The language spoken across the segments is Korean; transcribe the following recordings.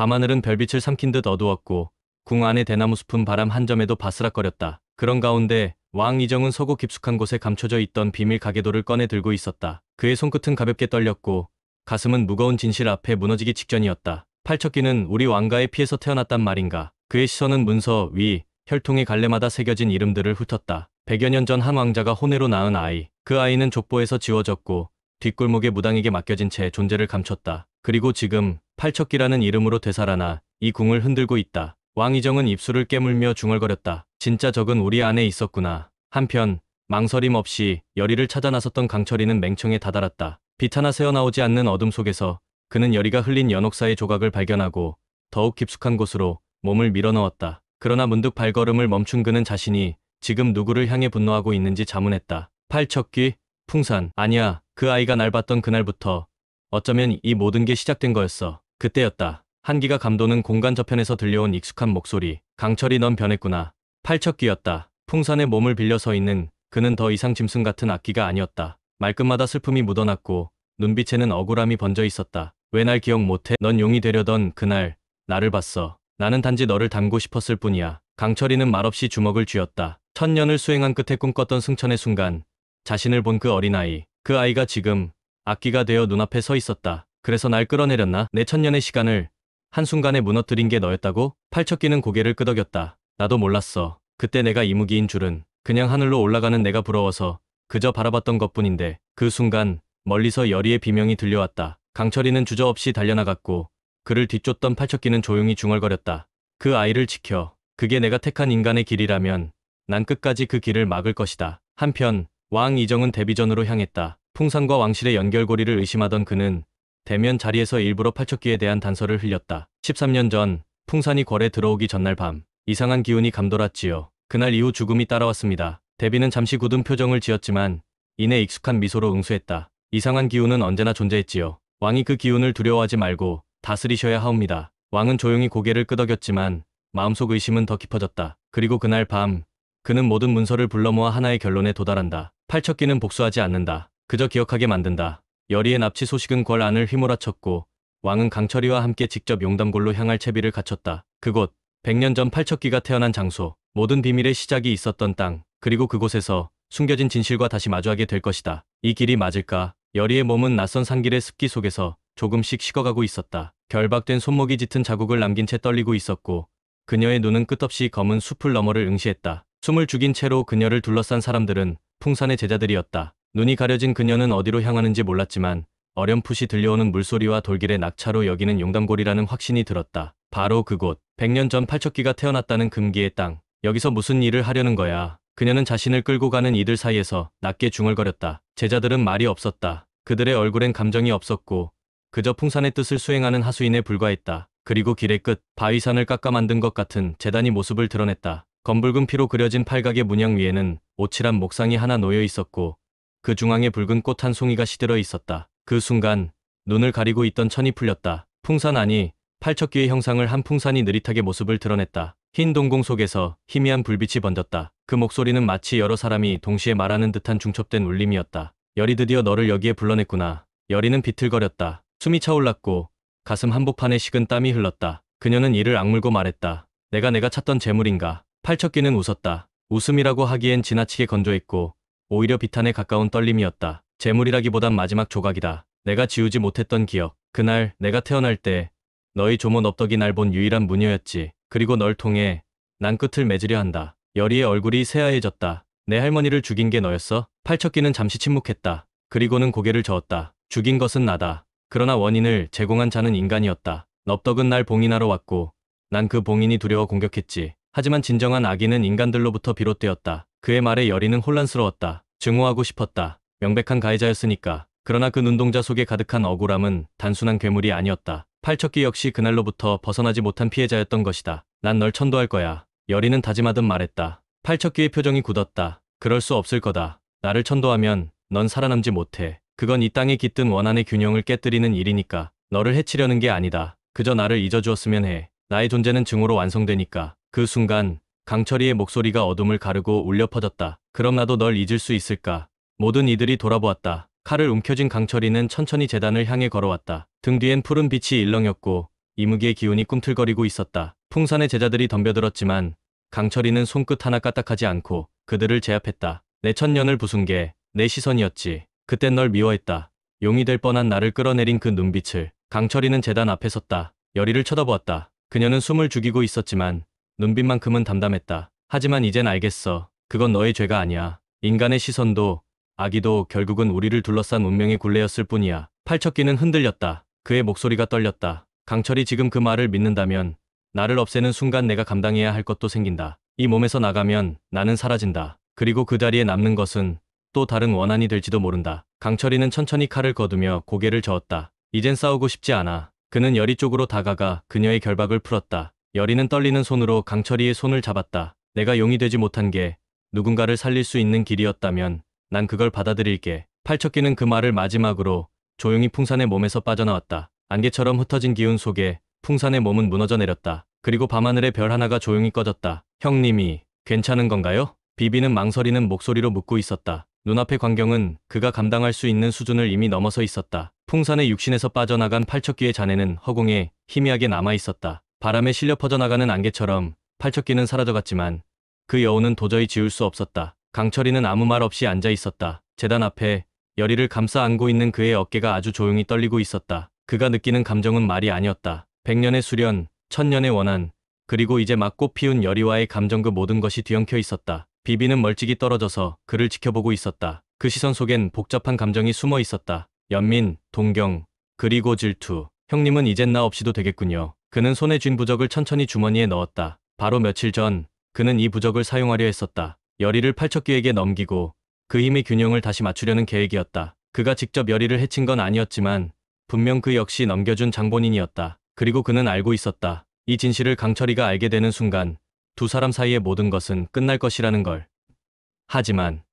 밤하늘은 별빛을 삼킨 듯 어두웠고 궁 안의 대나무 숲은 바람 한 점에도 바스락거렸다. 그런 가운데 왕 이정은 서고 깊숙한 곳에 감춰져 있던 비밀 가계도를 꺼내 들고 있었다. 그의 손끝은 가볍게 떨렸고 가슴은 무거운 진실 앞에 무너지기 직전이었다. 팔척기는 우리 왕가의 피에서 태어났단 말인가. 그의 시선은 문서 위 혈통의 갈래마다 새겨진 이름들을 훑었다. 100여 년 전 한 왕자가 혼외로 낳은 아이. 그 아이는 족보에서 지워졌고 뒷골목에 무당에게 맡겨진 채 존재를 감췄다. 그리고 지금 팔척기라는 이름으로 되살아나 이 궁을 흔들고 있다. 왕이정은 입술을 깨물며 중얼거렸다. 진짜 적은 우리 안에 있었구나. 한편 망설임 없이 여리를 찾아 나섰던 강철이는 맹청에 다다랐다. 빛 하나 새어나오지 않는 어둠 속에서 그는 여리가 흘린 연옥사의 조각을 발견하고 더욱 깊숙한 곳으로 몸을 밀어넣었다. 그러나 문득 발걸음을 멈춘 그는 자신이 지금 누구를 향해 분노하고 있는지 자문했다. 팔척귀? 풍산? 아니야. 그 아이가 날 봤던 그날부터 어쩌면 이 모든 게 시작된 거였어. 그때였다. 한기가 감도는 공간 저편에서 들려온 익숙한 목소리. 강철이 넌 변했구나. 팔척귀였다. 풍산의 몸을 빌려 서 있는 그는 더 이상 짐승 같은 악귀가 아니었다. 말끝마다 슬픔이 묻어났고 눈빛에는 억울함이 번져 있었다. 왜 날 기억 못해? 넌 용이 되려던 그날 나를 봤어. 나는 단지 너를 닮고 싶었을 뿐이야. 강철이는 말없이 주먹을 쥐었다. 천년을 수행한 끝에 꿈꿨던 승천의 순간 자신을 본 그 어린아이. 그 아이가 지금 악귀가 되어 눈앞에 서 있었다. 그래서 날 끌어내렸나? 내 천년의 시간을 한순간에 무너뜨린 게 너였다고? 팔척기는 고개를 끄덕였다. 나도 몰랐어. 그때 내가 이무기인 줄은. 그냥 하늘로 올라가는 내가 부러워서 그저 바라봤던 것뿐인데 그 순간 멀리서 여리의 비명이 들려왔다. 강철이는 주저없이 달려나갔고 그를 뒤쫓던 팔척기는 조용히 중얼거렸다. 그 아이를 지켜. 그게 내가 택한 인간의 길이라면 난 끝까지 그 길을 막을 것이다. 한편 왕 이정은 데비전으로 향했다. 풍산과 왕실의 연결고리를 의심하던 그는 대면 자리에서 일부러 팔척기에 대한 단서를 흘렸다. 13년 전 풍산이 궐에 들어오기 전날 밤 이상한 기운이 감돌았지요. 그날 이후 죽음이 따라왔습니다. 데비는 잠시 굳은 표정을 지었지만 이내 익숙한 미소로 응수했다. 이상한 기운은 언제나 존재했지요. 왕이 그 기운을 두려워하지 말고 다스리셔야 하옵니다. 왕은 조용히 고개를 끄덕였지만 마음속 의심은 더 깊어졌다. 그리고 그날 밤 그는 모든 문서를 불러 모아 하나의 결론에 도달한다. 팔척기는 복수하지 않는다. 그저 기억하게 만든다. 여리의 납치 소식은 궐 안을 휘몰아쳤고 왕은 강철이와 함께 직접 용담골로 향할 채비를 갖췄다. 그곳 100년 전 팔척기가 태어난 장소, 모든 비밀의 시작이 있었던 땅, 그리고 그곳에서 숨겨진 진실과 다시 마주하게 될 것이다. 이 길이 맞을까? 여리의 몸은 낯선 산길의 습기 속에서 조금씩 식어가고 있었다. 결박된 손목이 짙은 자국을 남긴 채 떨리고 있었고 그녀의 눈은 끝없이 검은 숲을 너머를 응시했다. 숨을 죽인 채로 그녀를 둘러싼 사람들은 풍산의 제자들이었다. 눈이 가려진 그녀는 어디로 향하는지 몰랐지만 어렴풋이 들려오는 물소리와 돌길의 낙차로 여기는 용담골이라는 확신이 들었다. 바로 그곳, 100년 전 팔척기가 태어났다는 금기의 땅. 여기서 무슨 일을 하려는 거야? 그녀는 자신을 끌고 가는 이들 사이에서 낮게 중얼거렸다. 제자들은 말이 없었다. 그들의 얼굴엔 감정이 없었고 그저 풍산의 뜻을 수행하는 하수인에 불과했다. 그리고 길의 끝, 바위산을 깎아 만든 것 같은 제단이 모습을 드러냈다. 검붉은 피로 그려진 팔각의 문양 위에는 오칠한 목상이 하나 놓여 있었고 그 중앙에 붉은 꽃 한 송이가 시들어 있었다. 그 순간 눈을 가리고 있던 천이 풀렸다. 풍산 아니, 팔척귀의 형상을 한 풍산이 느릿하게 모습을 드러냈다. 흰 동공 속에서 희미한 불빛이 번졌다. 그 목소리는 마치 여러 사람이 동시에 말하는 듯한 중첩된 울림이었다. 열이 드디어 너를 여기에 불러냈구나. 여리는 비틀거렸다. 숨이 차올랐고 가슴 한복판에 식은 땀이 흘렀다. 그녀는 이를 악물고 말했다. 내가 찾던 재물인가? 팔척귀는 웃었다. 웃음이라고 하기엔 지나치게 건조했고 오히려 비탄에 가까운 떨림이었다. 재물이라기보단 마지막 조각이다. 내가 지우지 못했던 기억. 그날 내가 태어날 때 너희 조모 넙덕이 날 본 유일한 무녀였지. 그리고 널 통해 난 끝을 맺으려 한다. 여리의 얼굴이 새하얘졌다. 내 할머니를 죽인 게 너였어? 팔척귀는 잠시 침묵했다. 그리고는 고개를 저었다. 죽인 것은 나다. 그러나 원인을 제공한 자는 인간이었다. 넙덕은 날 봉인하러 왔고 난 그 봉인이 두려워 공격했지. 하지만 진정한 악의는 인간들로부터 비롯되었다. 그의 말에 여리는 혼란스러웠다. 증오하고 싶었다. 명백한 가해자였으니까. 그러나 그 눈동자 속에 가득한 억울함은 단순한 괴물이 아니었다. 팔척귀 역시 그날로부터 벗어나지 못한 피해자였던 것이다. 난 널 천도할 거야. 여리는 다짐하듯 말했다. 팔척귀의 표정이 굳었다. 그럴 수 없을 거다. 나를 천도하면 넌 살아남지 못해. 그건 이 땅에 깃든 원한의 균형을 깨뜨리는 일이니까. 너를 해치려는 게 아니다. 그저 나를 잊어주었으면 해. 나의 존재는 증오로 완성되니까. 그 순간 강철이의 목소리가 어둠을 가르고 울려 퍼졌다. 그럼 나도 널 잊을 수 있을까? 모든 이들이 돌아보았다. 칼을 움켜쥔 강철이는 천천히 제단을 향해 걸어왔다. 등 뒤엔 푸른 빛이 일렁였고 이무기의 기운이 꿈틀거리고 있었다. 풍산의 제자들이 덤벼들었지만 강철이는 손끝 하나 까딱하지 않고 그들을 제압했다. 내 천년을 부순 게 내 시선이었지. 그땐 널 미워했다. 용이 될 뻔한 나를 끌어내린 그 눈빛을. 강철이는 재단 앞에 섰다. 열이를 쳐다보았다. 그녀는 숨을 죽이고 있었지만 눈빛만큼은 담담했다. 하지만 이젠 알겠어. 그건 너의 죄가 아니야. 인간의 시선도 악의도 결국은 우리를 둘러싼 운명의 굴레였을 뿐이야. 팔척기는 흔들렸다. 그의 목소리가 떨렸다. 강철이 지금 그 말을 믿는다면 나를 없애는 순간 내가 감당해야 할 것도 생긴다. 이 몸에서 나가면 나는 사라진다. 그리고 그 자리에 남는 것은 또 다른 원한이 될지도 모른다. 강철이는 천천히 칼을 거두며 고개를 저었다. 이젠 싸우고 싶지 않아. 그는 열이 쪽으로 다가가 그녀의 결박을 풀었다. 열이는 떨리는 손으로 강철이의 손을 잡았다. 내가 용이 되지 못한 게 누군가를 살릴 수 있는 길이었다면 난 그걸 받아들일게. 팔척기는 그 말을 마지막으로 조용히 풍산의 몸에서 빠져나왔다. 안개처럼 흩어진 기운 속에 풍산의 몸은 무너져 내렸다. 그리고 밤하늘의 별 하나가 조용히 꺼졌다. 형님이 괜찮은 건가요? 비비는 망설이는 목소리로 묻고 있었다. 눈앞의 광경은 그가 감당할 수 있는 수준을 이미 넘어서 있었다. 풍산의 육신에서 빠져나간 팔척기의 잔해는 허공에 희미하게 남아있었다. 바람에 실려 퍼져나가는 안개처럼 팔척기는 사라져갔지만 그 여운은 도저히 지울 수 없었다. 강철이는 아무 말 없이 앉아 있었다. 제단 앞에 열이를 감싸 안고 있는 그의 어깨가 아주 조용히 떨리고 있었다. 그가 느끼는 감정은 말이 아니었다. 100년의 수련, 1000년의 원한, 그리고 이제 막 꽃 피운 열이와의 감정 그 모든 것이 뒤엉켜 있었다. 비비는 멀찍이 떨어져서 그를 지켜보고 있었다. 그 시선 속엔 복잡한 감정이 숨어 있었다. 연민, 동경, 그리고 질투. 형님은 이젠 나 없이도 되겠군요. 그는 손에 쥔 부적을 천천히 주머니에 넣었다. 바로 며칠 전 그는 이 부적을 사용하려 했었다. 열이를 팔척기에게 넘기고 그 힘의 균형을 다시 맞추려는 계획이었다. 그가 직접 열이를 해친 건 아니었지만 분명 그 역시 넘겨준 장본인이었다. 그리고 그는 알고 있었다. 이 진실을 강철이가 알게 되는 순간 두 사람 사이의 모든 것은 끝날 것이라는 걸. 하지만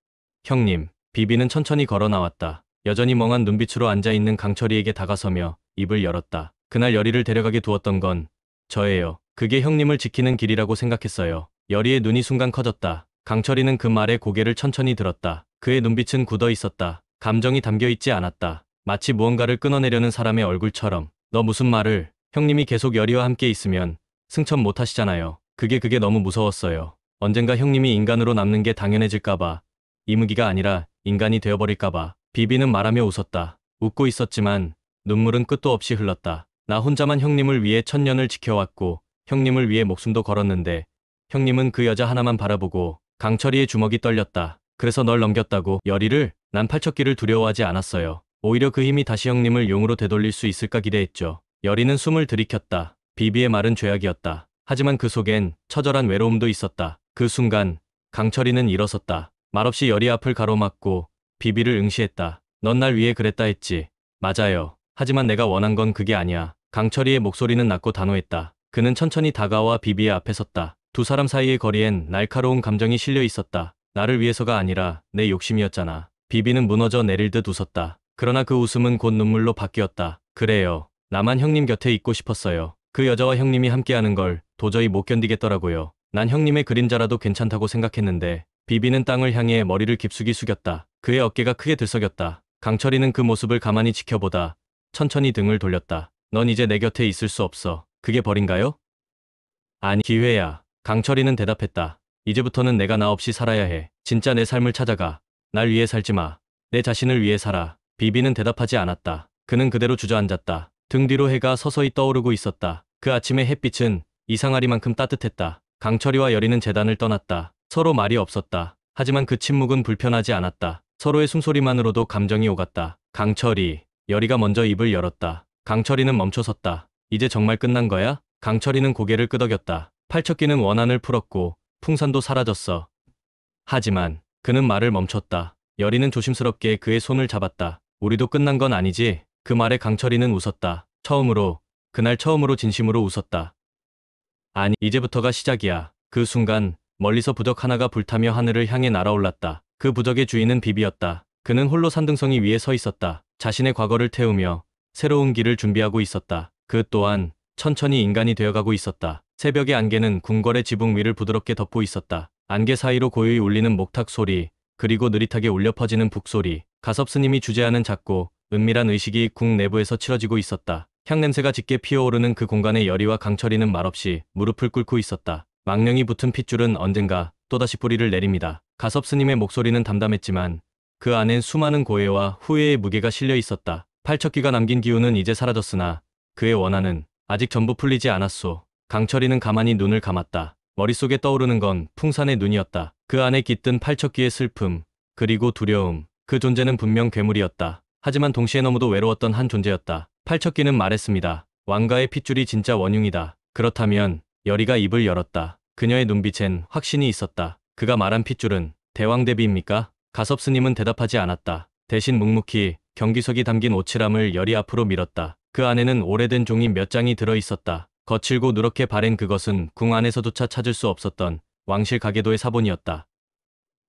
형님, 비비는 천천히 걸어 나왔다. 여전히 멍한 눈빛으로 앉아있는 강철이에게 다가서며 입을 열었다. 그날 열이를 데려가게 두었던 건 저예요. 그게 형님을 지키는 길이라고 생각했어요. 열이의 눈이 순간 커졌다. 강철이는 그 말에 고개를 천천히 들었다. 그의 눈빛은 굳어 있었다. 감정이 담겨 있지 않았다. 마치 무언가를 끊어내려는 사람의 얼굴처럼. 너 무슨 말을? 형님이 계속 열이와 함께 있으면 승천 못 하시잖아요. 그게 너무 무서웠어요. 언젠가 형님이 인간으로 남는 게 당연해질까봐. 이무기가 아니라 인간이 되어버릴까봐. 비비는 말하며 웃었다. 웃고 있었지만 눈물은 끝도 없이 흘렀다. 나 혼자만 형님을 위해 1000년을 지켜왔고 형님을 위해 목숨도 걸었는데 형님은 그 여자 하나만 바라보고. 강철이의 주먹이 떨렸다. 그래서 널 넘겼다고. 열이를? 난 팔척기를 두려워하지 않았어요. 오히려 그 힘이 다시 형님을 용으로 되돌릴 수 있을까 기대했죠. 열이는 숨을 들이켰다. 비비의 말은 죄악이었다. 하지만 그 속엔 처절한 외로움도 있었다. 그 순간 강철이는 일어섰다. 말없이 열이 앞을 가로막고 비비를 응시했다. 넌 날 위해 그랬다 했지. 맞아요. 하지만 내가 원한 건 그게 아니야. 강철이의 목소리는 낮고 단호했다. 그는 천천히 다가와 비비의 앞에 섰다. 두 사람 사이의 거리엔 날카로운 감정이 실려 있었다. 나를 위해서가 아니라 내 욕심이었잖아. 비비는 무너져 내릴 듯 웃었다. 그러나 그 웃음은 곧 눈물로 바뀌었다. 그래요. 나만 형님 곁에 있고 싶었어요. 그 여자와 형님이 함께하는 걸 도저히 못 견디겠더라고요. 난 형님의 그림자라도 괜찮다고 생각했는데. 비비는 땅을 향해 머리를 깊숙이 숙였다. 그의 어깨가 크게 들썩였다. 강철이는 그 모습을 가만히 지켜보다 천천히 등을 돌렸다. 넌 이제 내 곁에 있을 수 없어. 그게 벌인가요? 아니, 기회야. 강철이는 대답했다. 이제부터는 내가 나 없이 살아야 해. 진짜 내 삶을 찾아가. 날 위해 살지 마. 내 자신을 위해 살아. 비비는 대답하지 않았다. 그는 그대로 주저앉았다. 등 뒤로 해가 서서히 떠오르고 있었다. 그 아침의 햇빛은 이상하리만큼 따뜻했다. 강철이와 열이는 재단을 떠났다. 서로 말이 없었다. 하지만 그 침묵은 불편하지 않았다. 서로의 숨소리만으로도 감정이 오갔다. 강철이, 열이가 먼저 입을 열었다. 강철이는 멈춰섰다. 이제 정말 끝난 거야? 강철이는 고개를 끄덕였다. 팔척기는 원한을 풀었고 풍산도 사라졌어. 하지만 그는 말을 멈췄다. 열이는 조심스럽게 그의 손을 잡았다. 우리도 끝난 건 아니지? 그 말에 강철이는 웃었다. 그날 처음으로 진심으로 웃었다. 아니, 이제부터가 시작이야. 그 순간 멀리서 부적 하나가 불타며 하늘을 향해 날아올랐다. 그 부적의 주인은 비비였다. 그는 홀로 산등성이 위에 서 있었다. 자신의 과거를 태우며 새로운 길을 준비하고 있었다. 그 또한 천천히 인간이 되어가고 있었다. 새벽의 안개는 궁궐의 지붕 위를 부드럽게 덮고 있었다. 안개 사이로 고요히 울리는 목탁 소리, 그리고 느릿하게 울려 퍼지는 북소리, 가섭스님이 주재하는 작고 은밀한 의식이 궁 내부에서 치러지고 있었다. 향냄새가 짙게 피어오르는 그 공간에 여리와 강철이는 말없이 무릎을 꿇고 있었다. 망령이 붙은 핏줄은 언젠가 또다시 뿌리를 내립니다. 가섭 스님의 목소리는 담담했지만 그 안엔 수많은 고해와 후회의 무게가 실려 있었다. 팔척귀가 남긴 기운은 이제 사라졌으나 그의 원한은 아직 전부 풀리지 않았소. 강철이는 가만히 눈을 감았다. 머릿속에 떠오르는 건 풍산의 눈이었다. 그 안에 깃든 팔척귀의 슬픔, 그리고 두려움. 그 존재는 분명 괴물이었다. 하지만 동시에 너무도 외로웠던 한 존재였다. 팔척귀는 말했습니다. 왕가의 핏줄이 진짜 원흉이다. 그렇다면 여리가 입을 열었다. 그녀의 눈빛엔 확신이 있었다. 그가 말한 핏줄은 대왕 대비입니까? 가섭 스님은 대답하지 않았다. 대신 묵묵히 경기석이 담긴 오칠함을 여리 앞으로 밀었다. 그 안에는 오래된 종이 몇 장이 들어있었다. 거칠고 누렇게 바랜 그것은 궁 안에서조차 찾을 수 없었던 왕실 가계도의 사본이었다.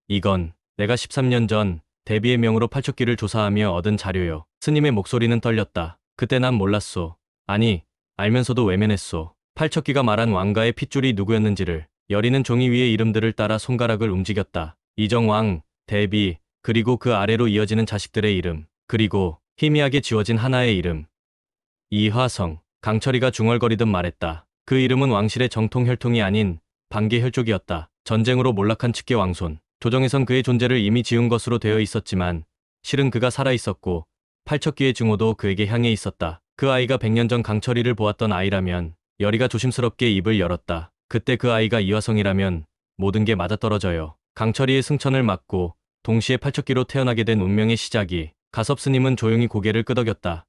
이건 내가 13년 전 대비의 명으로 팔척귀를 조사하며 얻은 자료요. 스님의 목소리는 떨렸다. 그때 난 몰랐소. 아니, 알면서도 외면했소. 팔척귀가 말한 왕가의 핏줄이 누구였는지를. 여리는 종이 위의 이름들을 따라 손가락을 움직였다. 이정왕, 대비, 그리고 그 아래로 이어지는 자식들의 이름, 그리고 희미하게 지워진 하나의 이름. 이화성. 강철이가 중얼거리듯 말했다. 그 이름은 왕실의 정통 혈통이 아닌 반계 혈족이었다. 전쟁으로 몰락한 측계 왕손. 조정에선 그의 존재를 이미 지운 것으로 되어 있었지만 실은 그가 살아있었고 팔척귀의 증오도 그에게 향해 있었다. 그 아이가 100년 전 강철이를 보았던 아이라면. 여리가 조심스럽게 입을 열었다. 그때 그 아이가 이화성이라면 모든 게 맞아떨어져요. 강철이의 승천을 막고 동시에 팔척귀로 태어나게 된 운명의 시작이. 가섭 스님은 조용히 고개를 끄덕였다.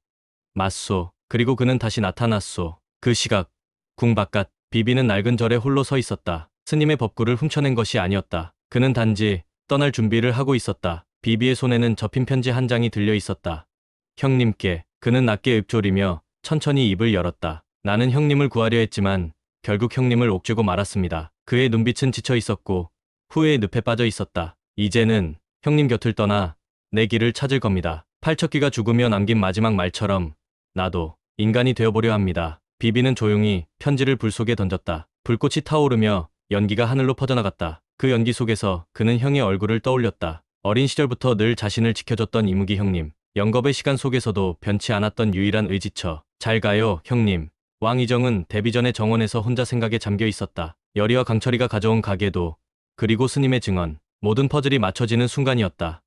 맞소. 그리고 그는 다시 나타났소. 그 시각, 궁 바깥, 비비는 낡은 절에 홀로 서 있었다. 스님의 법구를 훔쳐낸 것이 아니었다. 그는 단지 떠날 준비를 하고 있었다. 비비의 손에는 접힌 편지 한 장이 들려 있었다. 형님께. 그는 낮게 읊조리며 천천히 입을 열었다. 나는 형님을 구하려 했지만 결국 형님을 옥죄고 말았습니다. 그의 눈빛은 지쳐 있었고 후회의 늪에 빠져 있었다. 이제는 형님 곁을 떠나 내 길을 찾을 겁니다. 팔척귀가 죽으며 남긴 마지막 말처럼 나도 인간이 되어보려 합니다. 비비는 조용히 편지를 불 속에 던졌다. 불꽃이 타오르며 연기가 하늘로 퍼져나갔다. 그 연기 속에서 그는 형의 얼굴을 떠올렸다. 어린 시절부터 늘 자신을 지켜줬던 이무기 형님. 영겁의 시간 속에서도 변치 않았던 유일한 의지처. 잘 가요, 형님. 왕이정은 데뷔 전에 정원에서 혼자 생각에 잠겨 있었다. 여리와 강철이가 가져온 가계도, 그리고 스님의 증언. 모든 퍼즐이 맞춰지는 순간이었다.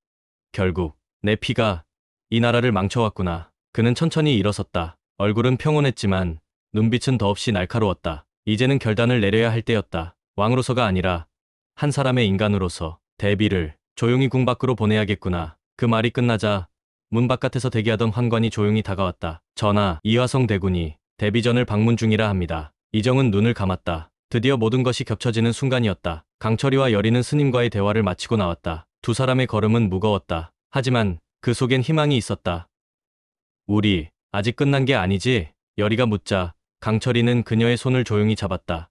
결국 내 피가 이 나라를 망쳐왔구나. 그는 천천히 일어섰다. 얼굴은 평온했지만 눈빛은 더없이 날카로웠다. 이제는 결단을 내려야 할 때였다. 왕으로서가 아니라 한 사람의 인간으로서. 대비를 조용히 궁 밖으로 보내야겠구나. 그 말이 끝나자 문 바깥에서 대기하던 환관이 조용히 다가왔다. 전하, 이화성 대군이 대비전을 방문 중이라 합니다. 이정은 눈을 감았다. 드디어 모든 것이 겹쳐지는 순간이었다. 강철이와 여리는 스님과의 대화를 마치고 나왔다. 두 사람의 걸음은 무거웠다. 하지만 그 속엔 희망이 있었다. 우리 아직 끝난 게 아니지? 여리가 묻자 강철이는 그녀의 손을 조용히 잡았다.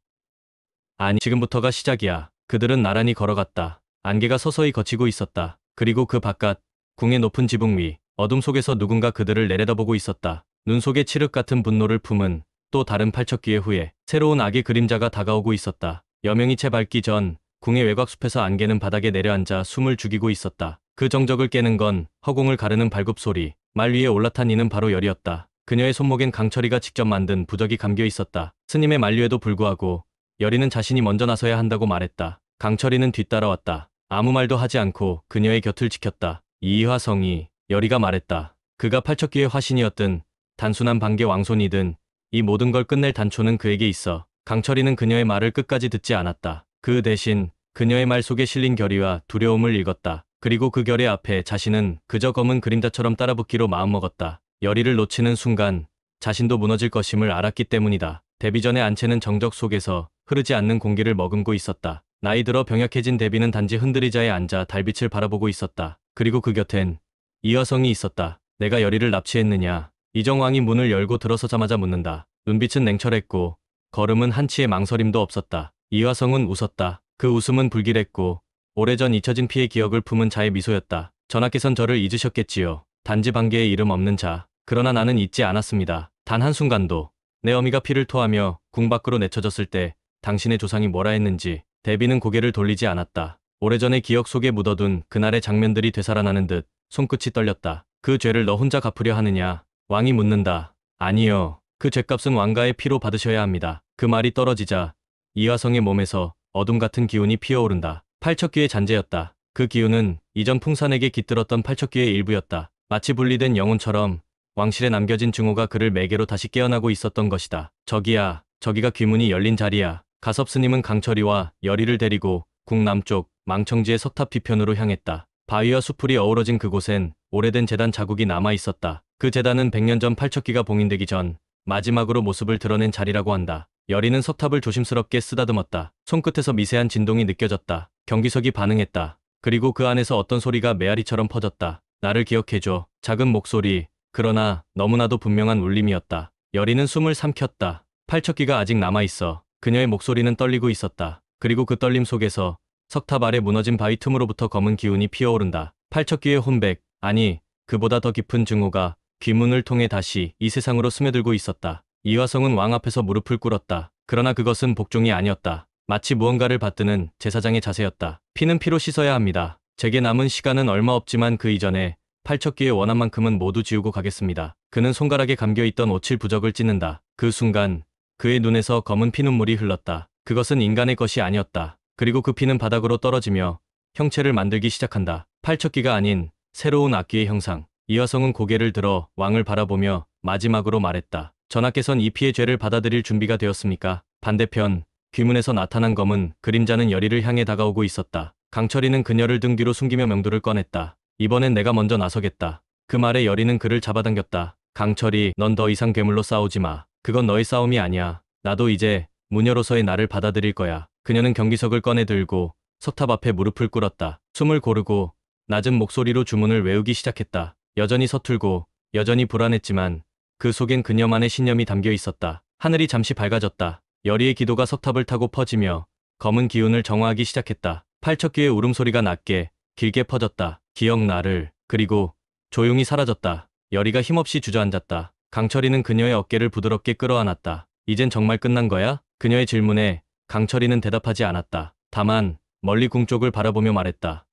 아니, 지금부터가 시작이야. 그들은 나란히 걸어갔다. 안개가 서서히 걷히고 있었다. 그리고 그 바깥, 궁의 높은 지붕 위, 어둠 속에서 누군가 그들을 내려다보고 있었다. 눈 속에 칠흑 같은 분노를 품은 또 다른 팔척귀의 후예. 새로운 악의 그림자가 다가오고 있었다. 여명이 채 밝기 전 궁의 외곽숲에서 안개는 바닥에 내려앉아 숨을 죽이고 있었다. 그 정적을 깨는 건 허공을 가르는 발굽소리. 말 위에 올라탄 이는 바로 열이었다. 그녀의 손목엔 강철이가 직접 만든 부적이 감겨 있었다. 스님의 만류에도 불구하고 여리는 자신이 먼저 나서야 한다고 말했다. 강철이는 뒤따라왔다. 아무 말도 하지 않고 그녀의 곁을 지켰다. 이화성이, 여리가 말했다. 그가 팔척귀의 화신이었든 단순한 반개 왕손이든 이 모든 걸 끝낼 단초는 그에게 있어. 강철이는 그녀의 말을 끝까지 듣지 않았다. 그 대신 그녀의 말 속에 실린 결의와 두려움을 읽었다. 그리고 그 결의 앞에 자신은 그저 검은 그림자처럼 따라붙기로 마음먹었다. 여리를 놓치는 순간 자신도 무너질 것임을 알았기 때문이다. 데뷔 전의 안채는 정적 속에서 흐르지 않는 공기를 머금고 있었다. 나이 들어 병약해진 데뷔는 단지 흔들의자에 앉아 달빛을 바라보고 있었다. 그리고 그 곁엔 이화성이 있었다. 내가 여리를 납치했느냐? 이정왕이 문을 열고 들어서자마자 묻는다. 눈빛은 냉철했고 걸음은 한치의 망설임도 없었다. 이화성은 웃었다. 그 웃음은 불길했고 오래전 잊혀진 피의 기억을 품은 자의 미소였다. 전하께선 저를 잊으셨겠지요. 단지 반개의 이름 없는 자. 그러나 나는 잊지 않았습니다. 단 한순간도. 내 어미가 피를 토하며 궁 밖으로 내쳐졌을 때 당신의 조상이 뭐라 했는지. 데뷔는 고개를 돌리지 않았다. 오래전의 기억 속에 묻어둔 그날의 장면들이 되살아나는 듯 손끝이 떨렸다. 그 죄를 너 혼자 갚으려 하느냐? 왕이 묻는다. 아니요. 그 죗값은 왕가의 피로 받으셔야 합니다. 그 말이 떨어지자 이화성의 몸에서 어둠 같은 기운이 피어오른다. 팔척귀의 잔재였다. 그 기운은 이전 풍산에게 깃들었던 팔척귀의 일부였다. 마치 분리된 영혼처럼 왕실에 남겨진 증오가 그를 매개로 다시 깨어나고 있었던 것이다. 저기야, 저기가 귀문이 열린 자리야. 가섭스님은 강철이와 열의를 데리고 궁 남쪽 망청지의 석탑 뒤편으로 향했다. 바위와 수풀이 어우러진 그곳엔 오래된 제단 자국이 남아 있었다. 그 제단은 100년 전 팔척귀가 봉인되기 전 마지막으로 모습을 드러낸 자리라고 한다. 열의는 석탑을 조심스럽게 쓰다듬었다. 손끝에서 미세한 진동이 느껴졌다. 경기석이 반응했다. 그리고 그 안에서 어떤 소리가 메아리처럼 퍼졌다. 나를 기억해줘. 작은 목소리, 그러나 너무나도 분명한 울림이었다. 열의는 숨을 삼켰다. 팔척귀가 아직 남아있어. 그녀의 목소리는 떨리고 있었다. 그리고 그 떨림 속에서 석탑 아래 무너진 바위 틈으로부터 검은 기운이 피어오른다. 팔척귀의 혼백, 아니, 그보다 더 깊은 증오가 귀문을 통해 다시 이 세상으로 스며들고 있었다. 이화성은 왕 앞에서 무릎을 꿇었다. 그러나 그것은 복종이 아니었다. 마치 무언가를 받드는 제사장의 자세였다. 피는 피로 씻어야 합니다. 제게 남은 시간은 얼마 없지만 그 이전에 팔척귀의 원한만큼은 모두 지우고 가겠습니다. 그는 손가락에 감겨있던 오칠 부적을 찢는다. 그 순간 그의 눈에서 검은 피눈물이 흘렀다. 그것은 인간의 것이 아니었다. 그리고 그 피는 바닥으로 떨어지며 형체를 만들기 시작한다. 팔척귀가 아닌 새로운 악귀의 형상. 이화성은 고개를 들어 왕을 바라보며 마지막으로 말했다. 전하께선 이 피의 죄를 받아들일 준비가 되었습니까? 반대편 귀문에서 나타난 검은 그림자는 열의를 향해 다가오고 있었다. 강철이는 그녀를 등 뒤로 숨기며 명도를 꺼냈다. 이번엔 내가 먼저 나서겠다. 그 말에 열의는 그를 잡아당겼다. 강철이, 넌 더 이상 괴물로 싸우지 마. 그건 너의 싸움이 아니야. 나도 이제 무녀로서의 나를 받아들일 거야. 그녀는 경기석을 꺼내 들고 석탑 앞에 무릎을 꿇었다. 숨을 고르고 낮은 목소리로 주문을 외우기 시작했다. 여전히 서툴고 여전히 불안했지만 그 속엔 그녀만의 신념이 담겨 있었다. 하늘이 잠시 밝아졌다. 열의의 기도가 석탑을 타고 퍼지며 검은 기운을 정화하기 시작했다. 팔척귀의 울음소리가 낮게 길게 퍼졌다. 기억나를. 그리고 조용히 사라졌다. 열의가 힘없이 주저앉았다. 강철이는 그녀의 어깨를 부드럽게 끌어안았다. 이젠 정말 끝난 거야? 그녀의 질문에 강철이는 대답하지 않았다. 다만 멀리 궁 쪽을 바라보며 말했다.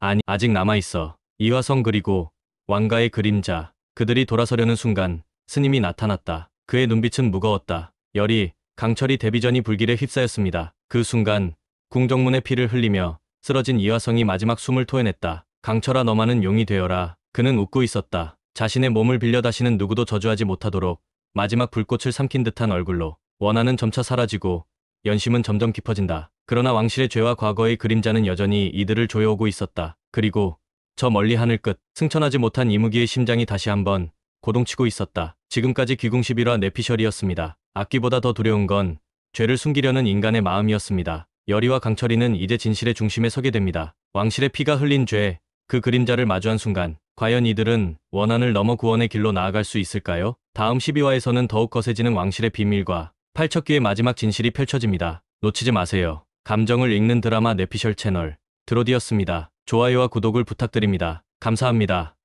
아니, 아직 남아있어. 이화성 그리고 왕가의 그림자. 그들이 돌아서려는 순간 스님이 나타났다. 그의 눈빛은 무거웠다. 열의, 강철이 데뷔전이 불길에 휩싸였습니다. 그 순간 궁정문의 피를 흘리며 쓰러진 이화성이 마지막 숨을 토해냈다. 강철아, 너만은 용이 되어라. 그는 웃고 있었다. 자신의 몸을 빌려 다시는 누구도 저주하지 못하도록 마지막 불꽃을 삼킨 듯한 얼굴로. 원한은 점차 사라지고 연심은 점점 깊어진다. 그러나 왕실의 죄와 과거의 그림자는 여전히 이들을 조여오고 있었다. 그리고 저 멀리 하늘 끝, 승천하지 못한 이무기의 심장이 다시 한번 고동치고 있었다. 지금까지 귀궁11화 내피셜이었습니다. 악귀보다 더 두려운 건 죄를 숨기려는 인간의 마음이었습니다. 열의와 강철이는 이제 진실의 중심에 서게 됩니다. 왕실의 피가 흘린 죄, 그 그림자를 마주한 순간 과연 이들은 원한을 넘어 구원의 길로 나아갈 수 있을까요? 다음 12화에서는 더욱 거세지는 왕실의 비밀과 팔척귀의 마지막 진실이 펼쳐집니다. 놓치지 마세요. 감정을 읽는 드라마 내피셜 채널 드로디였습니다. 좋아요와 구독을 부탁드립니다. 감사합니다.